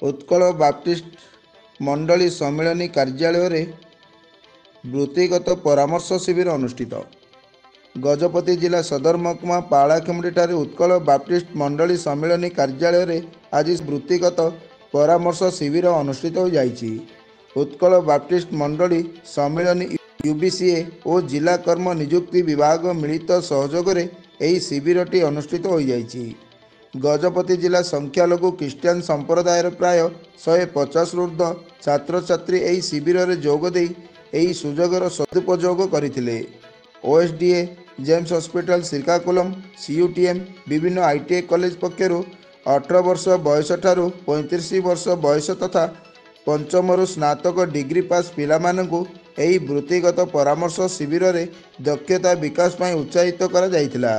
Utkal Baptist मंडली सम्मिलनी कार्यालय वृत्तिगत परामर्श शिविर अनुष्ठित। गजपति जिला सदर महकुमा पालाखेमुंडी ठारे उत्कल बाप्टिस्ट मंडली सम्मिलनी कार्यालय आज वृत्तिगत परामर्श शिविर अनुष्ठित हो जाइछि। उत्कल बाप्टिस्ट मंडली सम्मिलनी यूबीसीए और जिला कर्म नियुक्ति विभाग मिलित सहयोग में शिविरटी अनुष्ठित हो जाइछि। गजपति जिला संख्यालघु क्रिश्चियन संप्रदायर प्राय 150 ऊर्ध्व छात्र छात्री यह शिविर में जोगदे यह सुजोगर सदुपयोग करथिले। ओएसडीए जेम्स हॉस्पिटल श्रीकाकुलम सीयूटीएम विभिन्न आईटीआई कॉलेज पक्षर 18 वर्ष बयस ठारू 35 वर्ष बयस तथा पंचम स्नातक डिग्री पास पिलामानंकु एही वृत्तिगत परामर्श शिविर में दक्षता विकास उत्साहित करा जायतिला।